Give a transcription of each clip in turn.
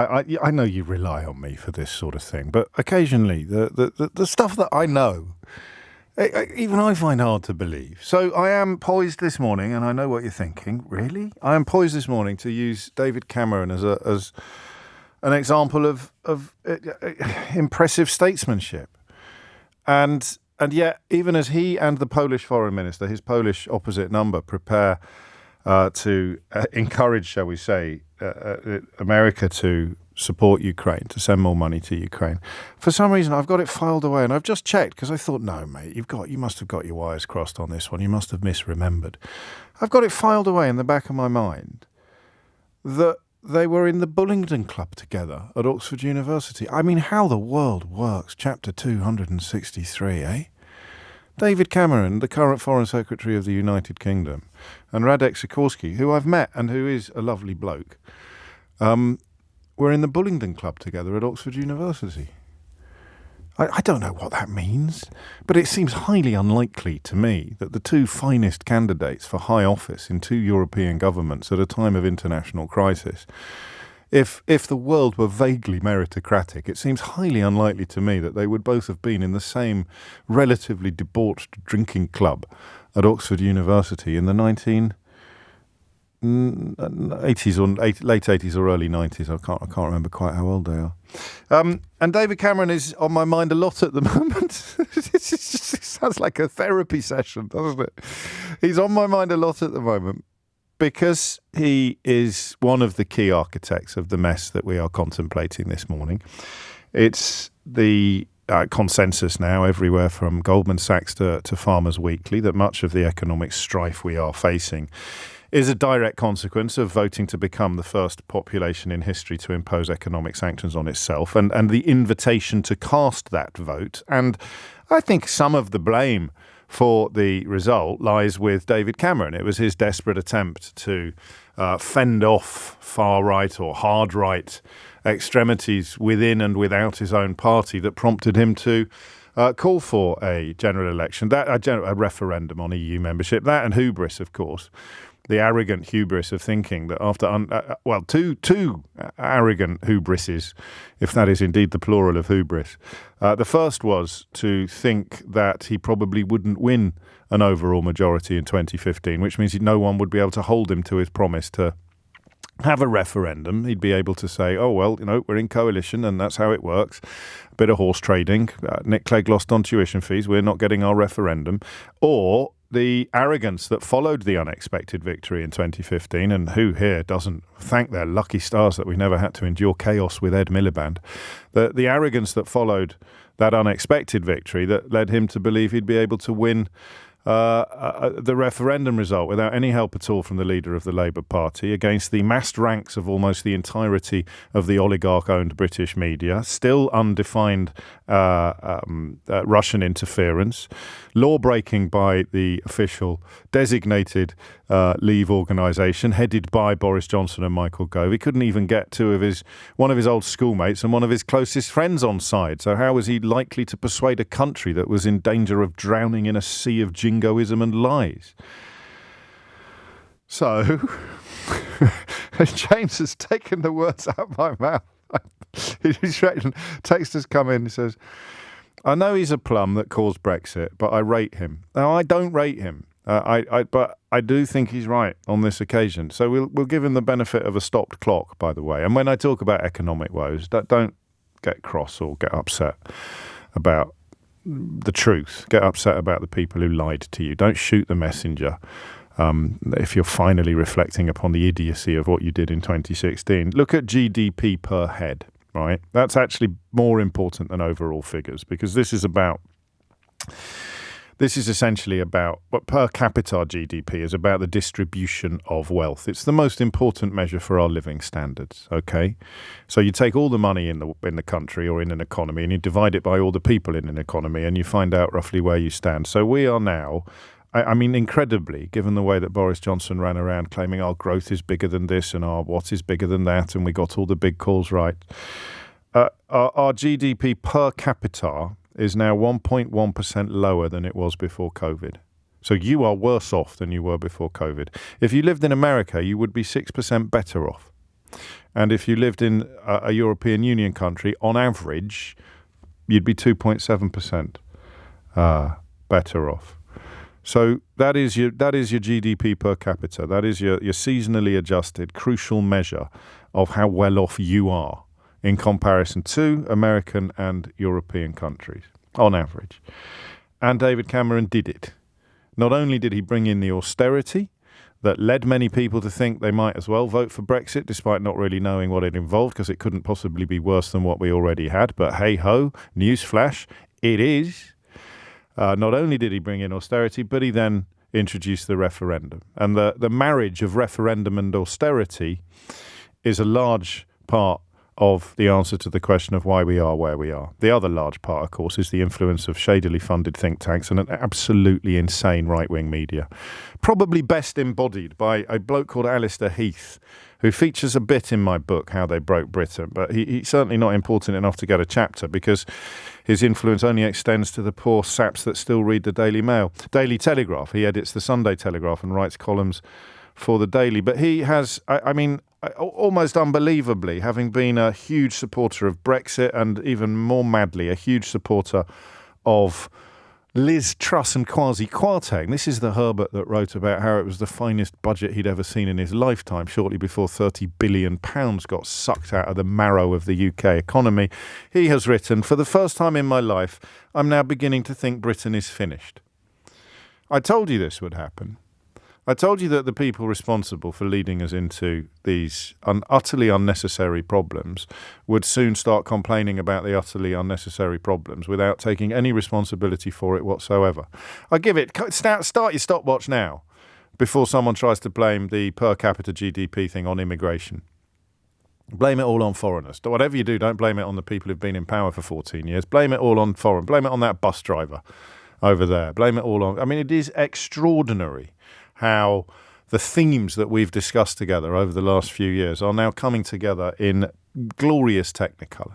I know you rely on me for this sort of thing, but occasionally the stuff that I know, even I find hard to believe. So I am poised this morning, and I know what you're thinking. Really? I am poised this morning to use David Cameron as an example of impressive statesmanship. And yet, even as he and the Polish foreign minister, his Polish opposite number, prepare to encourage, shall we say, America to support Ukraine, to send more money to Ukraine, for some reason I've got it filed away, and I've just checked because I thought, no, mate, you must have got your wires crossed on this one. You must have misremembered. I've got it filed away in the back of my mind that they were in the Bullingdon Club together at Oxford University. I mean, how the world works. Chapter 263, eh? David Cameron, the current Foreign Secretary of the United Kingdom, and Sikorski, who I've met and who is a lovely bloke, were in the Bullingdon Club together at Oxford University. I don't know what that means, but it seems highly unlikely to me that the two finest candidates for high office in two European governments at a time of international crisis, if the world were vaguely meritocratic, it seems highly unlikely to me that they would both have been in the same relatively debauched drinking club at Oxford University in the 1980s or late 80s or early 90s. I can't remember quite how old they are. And David Cameron is on my mind a lot at the moment. It sounds like a therapy session, doesn't it? He's on my mind a lot at the moment because he is one of the key architects of the mess that we are contemplating this morning. It's the consensus now everywhere from Goldman Sachs to Farmers Weekly that much of the economic strife we are facing is a direct consequence of voting to become the first population in history to impose economic sanctions on itself, and the invitation to cast that vote. And I think some of the blame for the result lies with David Cameron. It was his desperate attempt to fend off far-right or hard-right extremities within and without his own party that prompted him to call for a general election, a referendum on EU membership, that and hubris, of course. The arrogant hubris of thinking that after, two arrogant hubrises, if that is indeed the plural of hubris. The first was to think that he probably wouldn't win an overall majority in 2015, which means no one would be able to hold him to his promise to have a referendum. He'd be able to say, oh, well, we're in coalition and that's how it works. A bit of horse trading. Nick Clegg lost on tuition fees. We're not getting our referendum. Or the arrogance that followed the unexpected victory in 2015, and who here doesn't thank their lucky stars that we never had to endure chaos with Ed Miliband, the arrogance that followed that unexpected victory that led him to believe he'd be able to win the referendum result without any help at all from the leader of the Labour Party, against the massed ranks of almost the entirety of the oligarch-owned British media, still undefined Russian interference, law-breaking by the official designated Leave organisation headed by Boris Johnson and Michael Gove. He couldn't even get one of his old schoolmates and one of his closest friends on side. So how was he likely to persuade a country that was in danger of drowning in a sea of jingoism and lies? So James has taken the words out of my mouth. Text has come in and says, I know he's a plum that caused Brexit, but I rate him. Now, I don't rate him. But I do think he's right on this occasion. So we'll give him the benefit of a stopped clock, by the way. And when I talk about economic woes, don't get cross or get upset about the truth. Get upset about the people who lied to you. Don't shoot the messenger. If you're finally reflecting upon the idiocy of what you did in 2016, look at GDP per head, right? That's actually more important than overall figures, because this is essentially about what per capita GDP is about, the distribution of wealth. It's the most important measure for our living standards, okay? So you take all the money in the country or in an economy and you divide it by all the people in an economy and you find out roughly where you stand. So we are now, I mean, incredibly, given the way that Boris Johnson ran around claiming our growth is bigger than this and our what is bigger than that, and we got all the big calls right. Our GDP per capita is now 1.1% lower than it was before COVID. So you are worse off than you were before COVID. If you lived in America, you would be 6% better off. And if you lived in a European Union country, on average, you'd be 2.7% better off. So that is your GDP per capita. That is your seasonally adjusted crucial measure of how well off you are in comparison to American and European countries, on average. And David Cameron did it. Not only did he bring in the austerity that led many people to think they might as well vote for Brexit, despite not really knowing what it involved, because it couldn't possibly be worse than what we already had. But hey-ho, newsflash, it is. Not only did he bring in austerity, but he then introduced the referendum. And the marriage of referendum and austerity is a large part of the answer to the question of why we are where we are. The other large part, of course, is the influence of shadily funded think tanks and an absolutely insane right-wing media. Probably best embodied by a bloke called Alistair Heath, who features a bit in my book, How They Broke Britain, but he's certainly not important enough to get a chapter because his influence only extends to the poor saps that still read the Daily Mail. Daily Telegraph. He edits the Sunday Telegraph and writes columns for the Daily. But he has, almost unbelievably, having been a huge supporter of Brexit and even more madly, a huge supporter of Liz Truss and Kwasi Kwarteng. This is the Herbert that wrote about how it was the finest budget he'd ever seen in his lifetime, shortly before £30 billion got sucked out of the marrow of the UK economy. He has written, "For the first time in my life, I'm now beginning to think Britain is finished." I told you this would happen. I told you that the people responsible for leading us into these utterly unnecessary problems would soon start complaining about the utterly unnecessary problems without taking any responsibility for it whatsoever. I give it, start your stopwatch now before someone tries to blame the per capita GDP thing on immigration. Blame it all on foreigners. Whatever you do, don't blame it on the people who've been in power for 14 years. Blame it all on foreign. Blame it on that bus driver over there. Blame it all on... it is extraordinary how the themes that we've discussed together over the last few years are now coming together in glorious technicolor.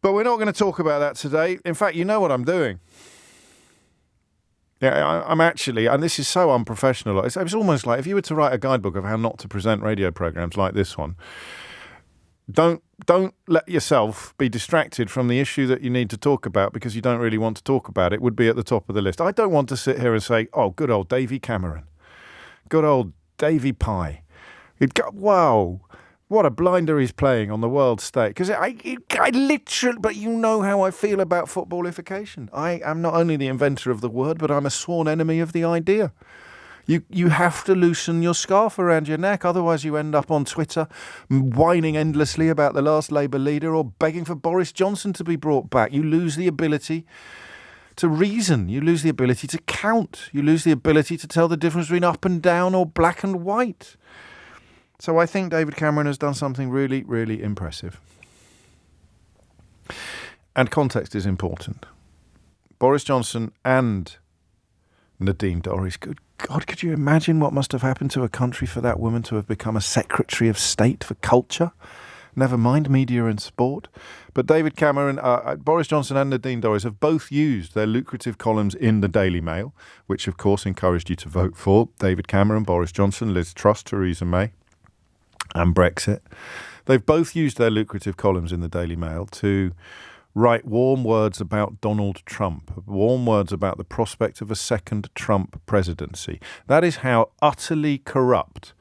But we're not going to talk about that today. In fact, you know what I'm doing. Yeah, I'm actually, and this is so unprofessional. It's almost like if you were to write a guidebook of how not to present radio programs like this one, don't let yourself be distracted from the issue that you need to talk about because you don't really want to talk about it, would be at the top of the list. I don't want to sit here and say, oh, good old Davy Cameron. Good old Davy Pie. Wow, what a blinder he's playing on the world stage. Because I literally, but you know how I feel about footballification. I am not only the inventor of the word, but I'm a sworn enemy of the idea. You have to loosen your scarf around your neck, otherwise you end up on Twitter whining endlessly about the last Labour leader or begging for Boris Johnson to be brought back. You lose the ability to reason. You lose the ability to count. You lose the ability to tell the difference between up and down or black and white. So I think David Cameron has done something really, really impressive. And context is important. Boris Johnson and Nadine Dorries, good God, could you imagine what must have happened to a country for that woman to have become a Secretary of State for culture? Never mind media and sport. But David Cameron, Boris Johnson and Nadine Dorries have both used their lucrative columns in the Daily Mail, which of course encouraged you to vote for David Cameron, Boris Johnson, Liz Truss, Theresa May and Brexit. They've both used their lucrative columns in the Daily Mail to write warm words about Donald Trump, warm words about the prospect of a second Trump presidency. That is how utterly corrupt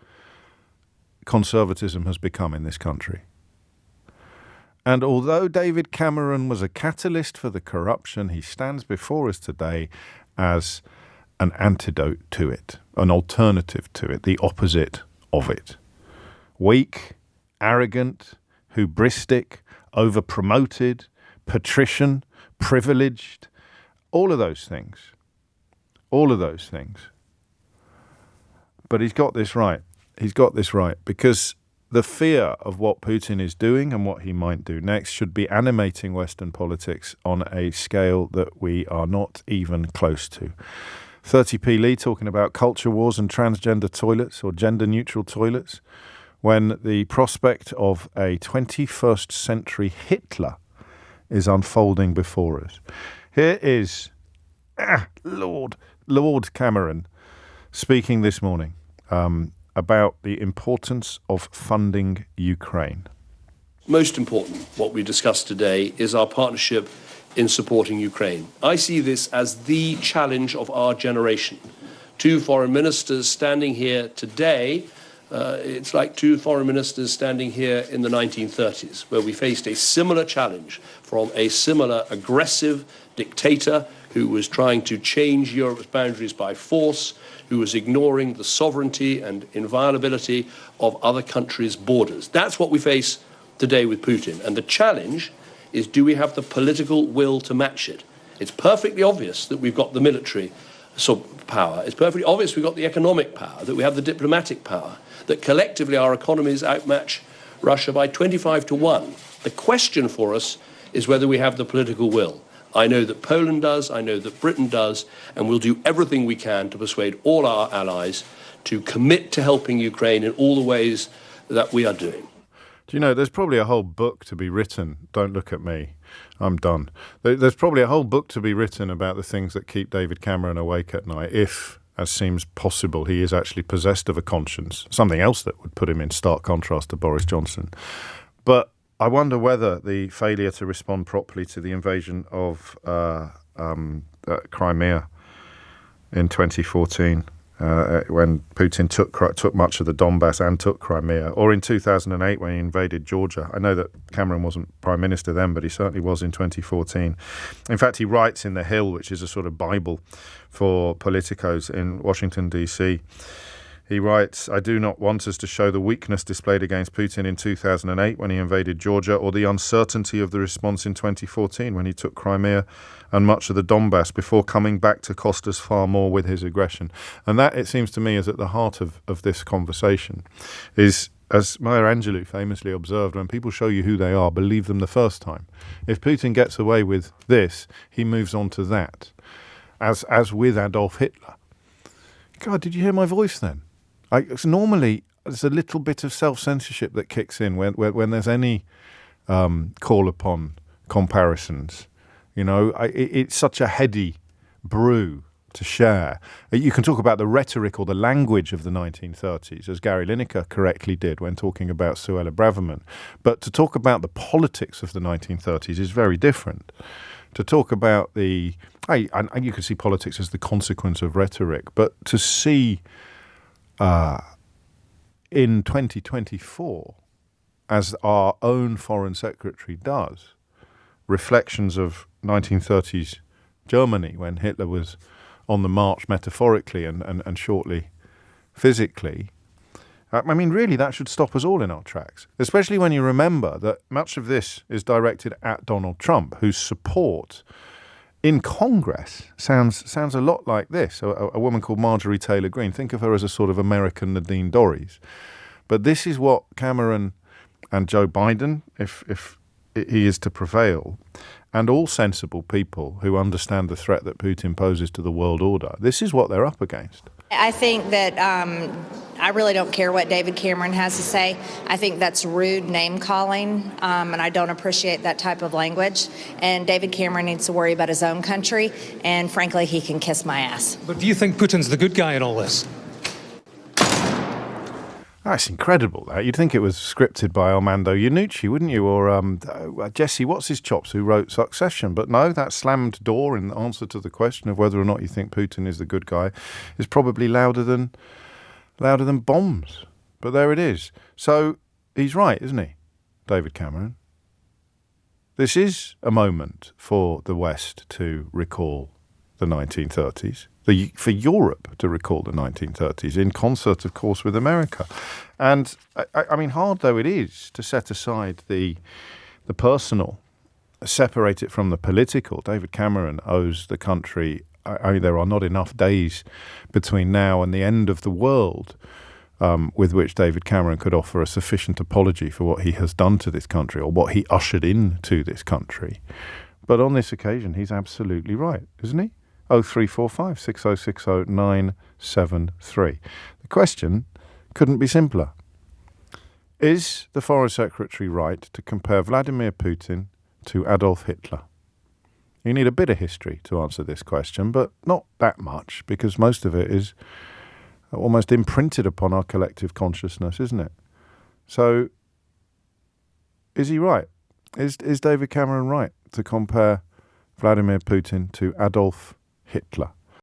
conservatism has become in this country. And although David Cameron was a catalyst for the corruption, he stands before us today as an antidote to it, an alternative to it, the opposite of it. Weak, arrogant, hubristic, over-promoted, patrician, privileged, all of those things. All of those things. But he's got this right. He's got this right because the fear of what Putin is doing and what he might do next should be animating Western politics on a scale that we are not even close to. 30p Lee talking about culture wars and transgender toilets or gender-neutral toilets when the prospect of a 21st century Hitler is unfolding before us. Here is Lord Cameron speaking this morning about the importance of funding Ukraine. Most important, what we discussed today, is our partnership in supporting Ukraine. I see this as the challenge of our generation. Two foreign ministers standing here today, it's like two foreign ministers standing here in the 1930s, where we faced a similar challenge from a similar aggressive dictator who was trying to change Europe's boundaries by force, who was ignoring the sovereignty and inviolability of other countries' borders. That's what we face today with Putin. And the challenge is, do we have the political will to match it? It's perfectly obvious that we've got the military power. It's perfectly obvious we've got the economic power, that we have the diplomatic power, that collectively our economies outmatch Russia by 25-1. The question for us is whether we have the political will. I know that Poland does, I know that Britain does, and we'll do everything we can to persuade all our allies to commit to helping Ukraine in all the ways that we are doing. Do you know, there's probably a whole book to be written. Don't look at me. I'm done. There's probably a whole book to be written about the things that keep David Cameron awake at night, if, as seems possible, he is actually possessed of a conscience, something else that would put him in stark contrast to Boris Johnson. But I wonder whether the failure to respond properly to the invasion of Crimea in 2014, when Putin took much of the Donbass and took Crimea, or in 2008 when he invaded Georgia. I know that Cameron wasn't Prime Minister then, but he certainly was in 2014. In fact, he writes in The Hill, which is a sort of Bible for politicos in Washington, D.C., he writes, "I do not want us to show the weakness displayed against Putin in 2008 when he invaded Georgia, or the uncertainty of the response in 2014 when he took Crimea and much of the Donbass before coming back to cost us far more with his aggression." And that, it seems to me, is at the heart of this conversation, is, as Maya Angelou famously observed, when people show you who they are, believe them the first time. If Putin gets away with this, he moves on to that, as with Adolf Hitler. God, did you hear my voice then? Normally, there's a little bit of self-censorship that kicks in when there's any call upon comparisons. You know, it's such a heady brew to share. You can talk about the rhetoric or the language of the 1930s, as Gary Lineker correctly did when talking about Suella Braverman. But to talk about the politics of the 1930s is very different. To talk about and you can see politics as the consequence of rhetoric, but to see in 2024, as our own Foreign Secretary does, reflections of 1930s Germany when Hitler was on the march metaphorically and shortly physically, I mean, really, that should stop us all in our tracks, especially when you remember that much of this is directed at Donald Trump, whose support in Congress sounds a lot like this. A woman called Marjorie Taylor Greene. Think of her as a sort of American Nadine Dorries. But this is what Cameron and Joe Biden, if he is to prevail, and all sensible people who understand the threat that Putin poses to the world order, this is what they're up against. I think that I really don't care what David Cameron has to say. I think that's rude name-calling, and I don't appreciate that type of language. And David Cameron needs to worry about his own country, and frankly, he can kiss my ass. But do you think Putin's the good guy in all this? That's incredible, that. You'd think it was scripted by Armando Iannucci, wouldn't you? Or Jesse What's-His-Chops, who wrote Succession. But no, that slammed door in answer to the question of whether or not you think Putin is the good guy is probably louder than bombs. But there it is. So he's right, isn't he, David Cameron? This is a moment for the West to recall the 1930s. For Europe to recall the 1930s, in concert, of course, with America. And, I mean, hard though it is to set aside the personal, separate it from the political. David Cameron owes the country, I mean, there are not enough days between now and the end of the world with which David Cameron could offer a sufficient apology for what he has done to this country or what he ushered into this country. But on this occasion, he's absolutely right, isn't he? 0345 6060 973. The question couldn't be simpler. Is the Foreign Secretary right to compare Vladimir Putin to Adolf Hitler? You need a bit of history to answer this question, but not that much, because most of it is almost imprinted upon our collective consciousness, isn't it? So, is he right? Is David Cameron right to compare Vladimir Putin to Adolf Hitler?